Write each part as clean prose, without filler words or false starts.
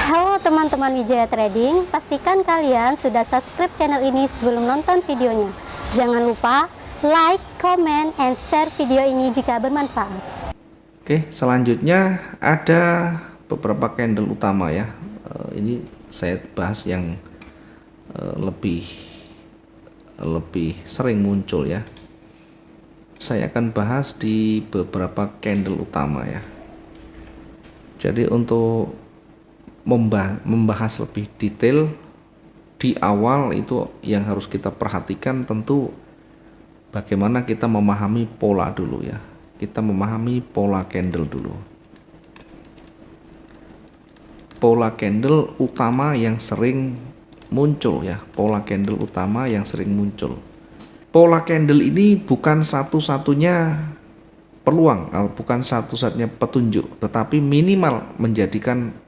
Halo teman-teman Wijaya Trading, pastikan kalian sudah subscribe channel ini sebelum nonton videonya. Jangan lupa like, comment, and share video ini jika bermanfaat. Oke, selanjutnya ada beberapa candle utama ya. Ini saya bahas yang lebih sering muncul ya. Saya akan bahas di beberapa candle utama ya. Jadi untuk membahas lebih detail di awal itu yang harus kita perhatikan tentu bagaimana kita memahami pola dulu ya. Kita memahami pola candle dulu. Pola candle utama yang sering muncul ya, pola candle utama yang sering muncul. Pola candle ini bukan satu-satunya peluang, bukan satu-satunya petunjuk, tetapi minimal menjadikan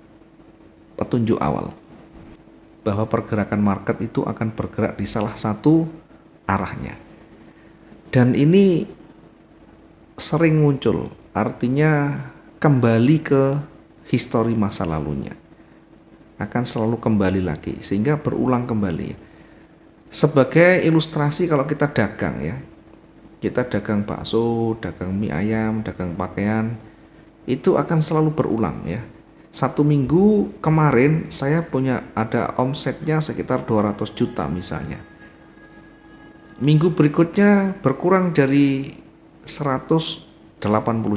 petunjuk awal bahwa pergerakan market itu akan bergerak di salah satu arahnya. Dan ini sering muncul, artinya kembali ke histori masa lalunya, akan selalu kembali lagi sehingga berulang kembali. Sebagai ilustrasi, kalau kita dagang ya, kita dagang bakso, dagang mie ayam, dagang pakaian, itu akan selalu berulang ya. Satu minggu kemarin saya punya ada omsetnya sekitar 200 juta misalnya. Minggu berikutnya berkurang dari 180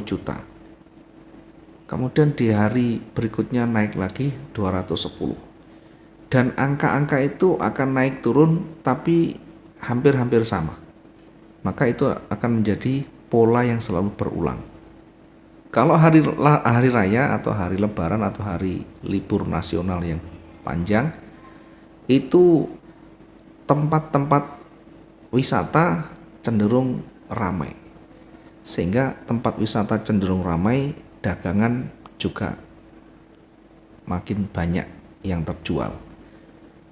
juta. Kemudian di hari berikutnya naik lagi 210. Dan angka-angka itu akan naik turun tapi hampir-hampir sama. Maka itu akan menjadi pola yang selalu berulang. Kalau hari raya atau hari lebaran atau hari libur nasional yang panjang, itu tempat-tempat wisata cenderung ramai. Sehingga tempat wisata cenderung ramai, dagangan juga makin banyak yang terjual.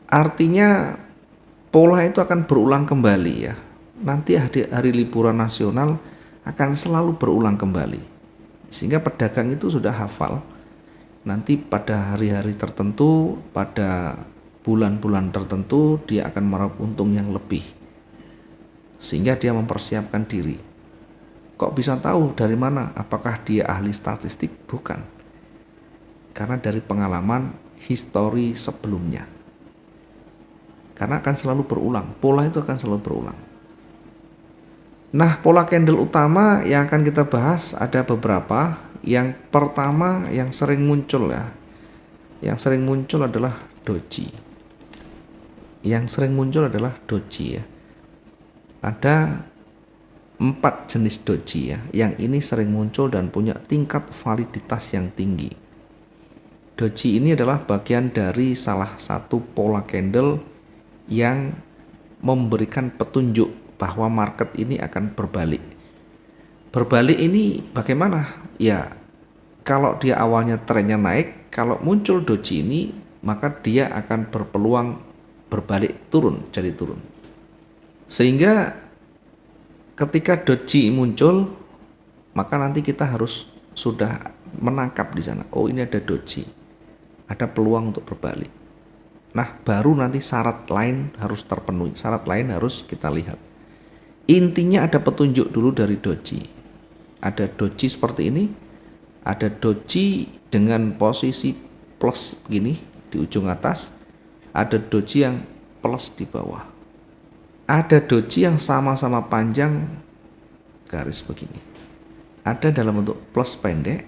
Artinya pola itu akan berulang kembali ya. Nanti hari liburan nasional akan selalu berulang kembali. Sehingga pedagang itu sudah hafal. Nanti pada hari-hari tertentu, pada bulan-bulan tertentu dia akan meraup untung yang lebih. Sehingga dia mempersiapkan diri. Kok bisa tahu dari mana? Apakah dia ahli statistik? Bukan. Karena dari pengalaman histori sebelumnya. Karena akan selalu berulang. Pola itu akan selalu berulang. Nah, pola candle utama yang akan kita bahas ada beberapa. Yang pertama yang sering muncul ya. Yang sering muncul adalah doji. Yang sering muncul adalah doji ya. Ada 4 jenis doji ya, yang ini sering muncul dan punya tingkat validitas yang tinggi. Doji ini adalah bagian dari salah satu pola candle yang memberikan petunjuk bahwa market ini akan berbalik. Berbalik ini bagaimana? Ya, kalau dia awalnya trennya naik, kalau muncul doji ini, maka dia akan berpeluang berbalik turun, jadi turun. Sehingga ketika doji muncul, maka nanti kita harus sudah menangkap di sana. Oh, ini ada doji, ada peluang untuk berbalik. Nah, baru nanti syarat lain harus terpenuhi, syarat lain harus kita lihat. Intinya ada petunjuk dulu dari doji. Ada doji seperti ini, ada doji dengan posisi plus gini di ujung atas, ada doji yang plus di bawah. Ada doji yang sama-sama panjang garis begini. Ada dalam bentuk plus pendek,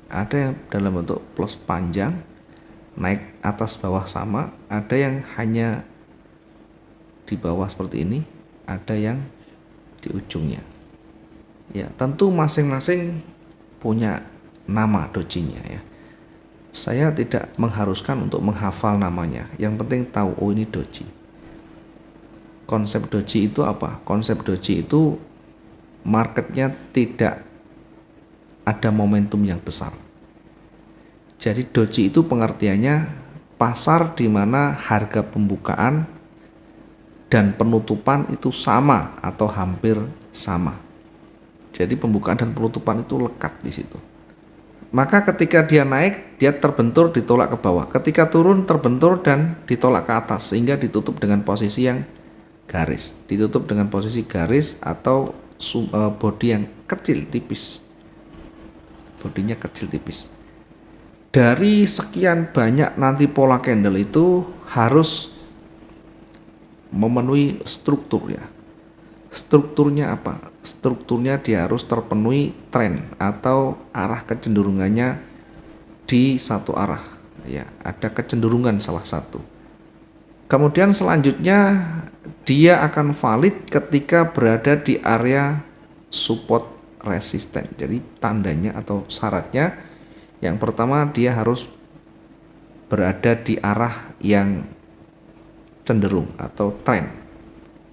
ada yang dalam bentuk plus panjang, naik atas bawah sama, ada yang hanya di bawah seperti ini, ada yang di ujungnya. Ya, tentu masing-masing punya nama dojinya ya. Saya tidak mengharuskan untuk menghafal namanya, yang penting tahu oh ini doji. Konsep doji itu apa? Konsep doji itu marketnya tidak ada momentum yang besar. Jadi doji itu pengertiannya pasar di mana harga pembukaan dan penutupan itu sama atau hampir sama. Jadi pembukaan dan penutupan itu lekat di situ. Maka ketika dia naik, dia terbentur ditolak ke bawah. Ketika turun terbentur dan ditolak ke atas sehingga ditutup dengan posisi yang garis. Ditutup dengan posisi garis atau bodi yang kecil tipis. Bodinya kecil tipis. Dari sekian banyak nanti pola candle itu harus memenuhi struktur ya. Strukturnya apa? Strukturnya dia harus terpenuhi tren atau arah kecenderungannya di satu arah ya, ada kecenderungan salah satu. Kemudian selanjutnya dia akan valid ketika berada di area support resisten. Jadi tandanya atau syaratnya yang pertama dia harus berada di arah yang cenderung atau tren.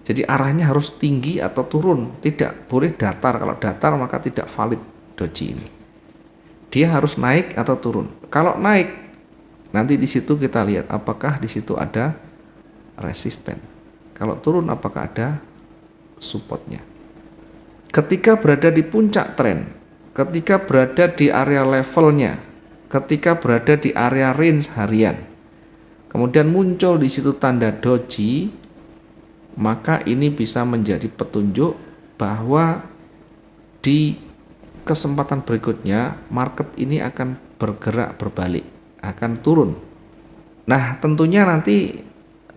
Jadi arahnya harus tinggi atau turun, tidak boleh datar. Kalau datar maka tidak valid doji ini. Dia harus naik atau turun. Kalau naik, nanti di situ kita lihat apakah di situ ada resisten. Kalau turun apakah ada supportnya. Ketika berada di puncak tren, ketika berada di area levelnya, ketika berada di area range harian, kemudian muncul di situ tanda doji, maka ini bisa menjadi petunjuk bahwa di kesempatan berikutnya market ini akan bergerak berbalik, akan turun. Nah, tentunya nanti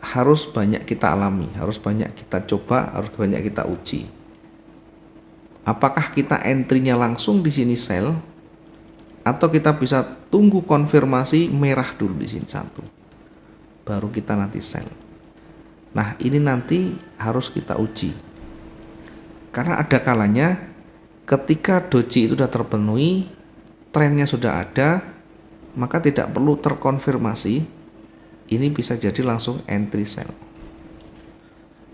harus banyak kita alami, harus banyak kita coba, harus banyak kita uji. Apakah kita entry-nya langsung di sini sell atau kita bisa tunggu konfirmasi merah dulu di sini satu. Baru kita nanti sell. Nah, ini nanti harus kita uji. Karena ada kalanya ketika doji itu sudah terpenuhi, trennya sudah ada, maka tidak perlu terkonfirmasi. Ini bisa jadi langsung entry sell.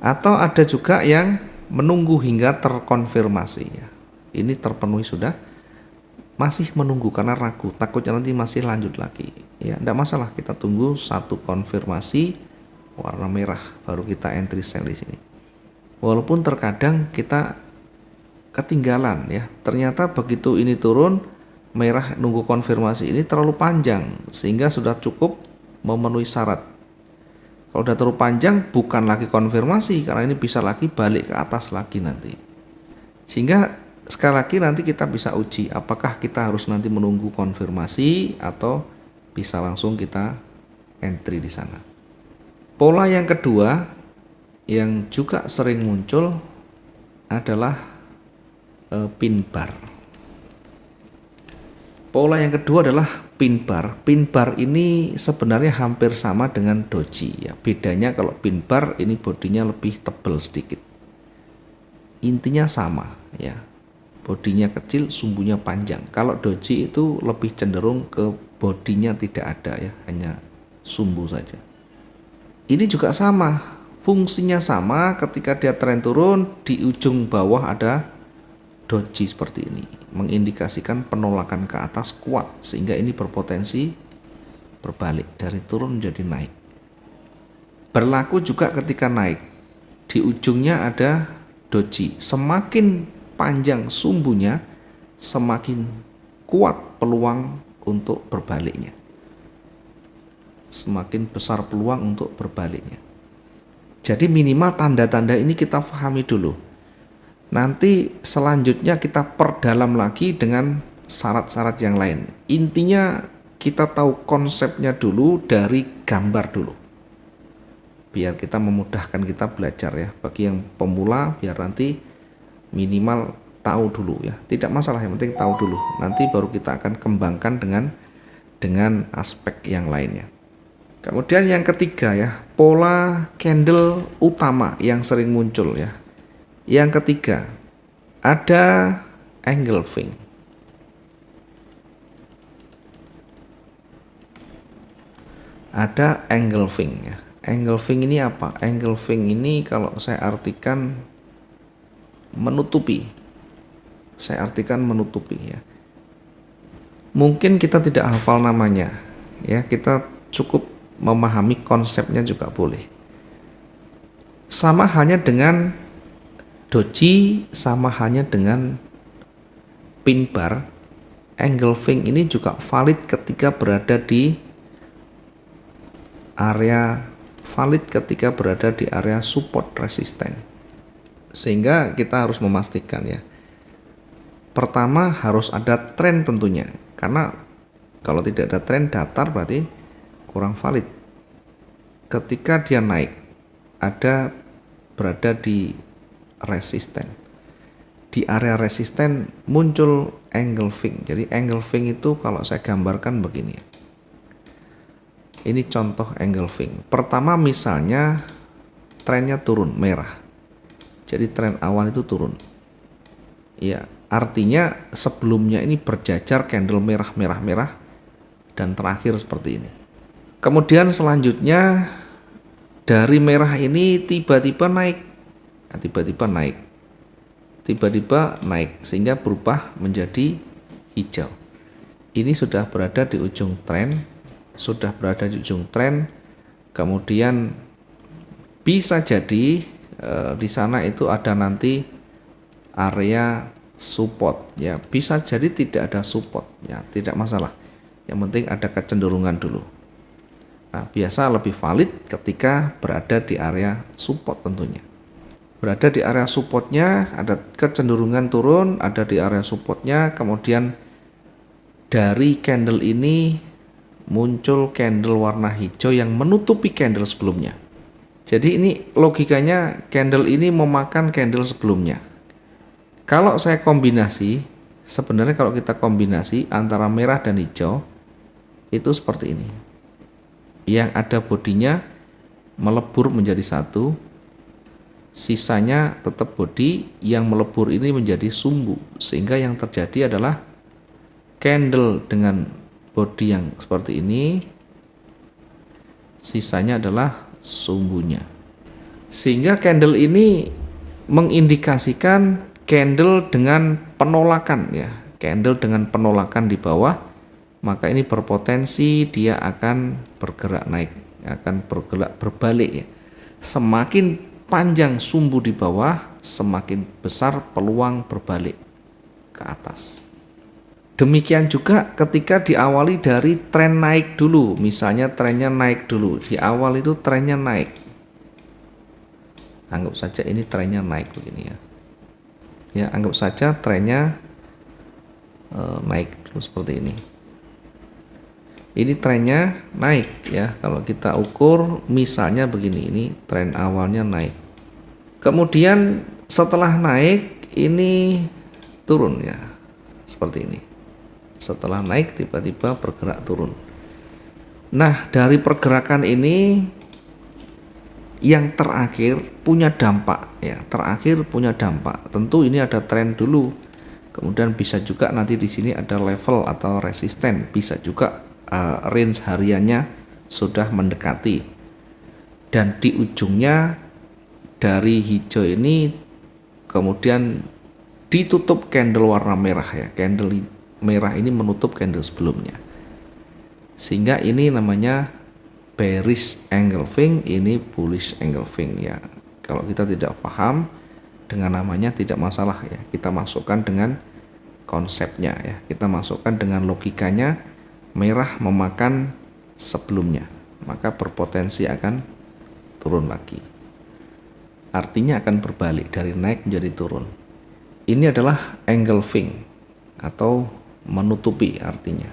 Atau ada juga yang menunggu hingga terkonfirmasi ya. Ini terpenuhi sudah, masih menunggu karena ragu, takutnya nanti masih lanjut lagi. Ya, tidak masalah, kita tunggu satu konfirmasi warna merah baru kita entry sell di sini. Walaupun terkadang kita ketinggalan ya. Ternyata begitu ini turun, merah nunggu konfirmasi ini terlalu panjang sehingga sudah cukup memenuhi syarat. Kalau udah terlalu panjang bukan lagi konfirmasi karena ini bisa lagi balik ke atas lagi nanti. Sehingga sekali lagi nanti kita bisa uji apakah kita harus nanti menunggu konfirmasi atau bisa langsung kita entry di sana. Pola yang kedua yang juga sering muncul adalah pin bar. Pola yang kedua adalah pin bar. Pin bar ini sebenarnya hampir sama dengan doji ya. Bedanya kalau pin bar ini bodinya lebih tebal sedikit. Intinya sama ya. Bodinya kecil, sumbunya panjang. Kalau doji itu lebih cenderung ke bodinya tidak ada ya, hanya sumbu saja. Ini juga sama, fungsinya sama. Ketika dia tren turun, di ujung bawah ada doji seperti ini, mengindikasikan penolakan ke atas kuat sehingga ini berpotensi berbalik dari turun menjadi naik. Berlaku juga ketika naik, di ujungnya ada doji. Semakin panjang sumbunya, semakin kuat peluang untuk berbaliknya. Semakin besar peluang untuk berbaliknya. Jadi minimal tanda-tanda ini kita pahami dulu. Nanti selanjutnya kita perdalam lagi dengan syarat-syarat yang lain. Intinya kita tahu konsepnya dulu dari gambar dulu. Biar kita memudahkan kita belajar ya. Bagi yang pemula biar nanti minimal tahu dulu ya. Tidak masalah, yang penting tahu dulu. Nanti baru kita akan kembangkan dengan aspek yang lainnya. Kemudian yang ketiga ya, pola candle utama yang sering muncul ya. Yang ketiga, ada engulfing. Ada engulfing ya. Engulfing ini apa? Engulfing ini kalau saya artikan menutupi. Saya artikan menutupi ya. Mungkin kita tidak hafal namanya ya, kita cukup memahami konsepnya juga boleh. Sama hanya dengan doji, sama hanya dengan pin bar. engulfing ini juga valid ketika berada di area support resisten. Sehingga kita harus memastikan ya. Pertama harus ada tren tentunya, karena kalau tidak ada tren datar berarti kurang valid. Ketika dia naik, berada di resisten. Di area resisten muncul engulfing. Jadi engulfing itu kalau saya gambarkan begini. Ini contoh engulfing. Pertama misalnya trennya turun merah. Jadi tren awal itu turun. Ya, artinya sebelumnya ini berjajar candle merah dan terakhir seperti ini. Kemudian selanjutnya dari merah ini tiba-tiba naik. Nah, tiba-tiba naik sehingga berubah menjadi hijau. Ini sudah berada di ujung tren, kemudian bisa jadi di sana itu ada nanti area support ya, bisa jadi tidak ada support ya, tidak masalah, yang penting ada kecenderungan dulu. Nah, biasa lebih valid ketika berada di area support tentunya. Berada di area supportnya ada kecenderungan turun, ada di area supportnya, kemudian dari candle ini muncul candle warna hijau yang menutupi candle sebelumnya. Jadi ini logikanya candle ini memakan candle sebelumnya. Kalau saya kombinasi, sebenarnya kalau kita kombinasi antara merah dan hijau itu seperti ini. Yang ada bodinya melebur menjadi satu, sisanya tetap body, yang melebur ini menjadi sumbu, sehingga yang terjadi adalah candle dengan body yang seperti ini, sisanya adalah sumbunya. Sehingga candle ini mengindikasikan candle dengan penolakan ya, candle dengan penolakan di bawah, maka ini berpotensi dia akan bergerak naik, akan bergerak berbalik ya. Semakin panjang sumbu di bawah, semakin besar peluang berbalik ke atas. Demikian juga ketika diawali dari tren naik dulu, misalnya trennya naik dulu, di awal itu trennya naik. Anggap saja ini trennya naik begini ya. Ya, anggap saja trennya naik dulu seperti ini. Ini trennya naik ya. Kalau kita ukur misalnya begini, ini tren awalnya naik. Kemudian setelah naik ini turun ya. Seperti ini. Setelah naik tiba-tiba bergerak turun. Nah, dari pergerakan ini yang terakhir punya dampak ya. Terakhir punya dampak. Tentu ini ada tren dulu. Kemudian bisa juga nanti di sini ada level atau resisten, bisa juga range hariannya sudah mendekati. Dan di ujungnya dari hijau ini kemudian ditutup candle warna merah ya. Candle merah ini menutup candle sebelumnya. Sehingga ini namanya bearish engulfing, ini bullish engulfing ya. Kalau kita tidak paham dengan namanya tidak masalah ya. Kita masukkan dengan konsepnya ya. Kita masukkan dengan logikanya, merah memakan sebelumnya, maka berpotensi akan turun lagi. Artinya akan berbalik dari naik menjadi turun. Ini adalah engulfing atau menutupi artinya.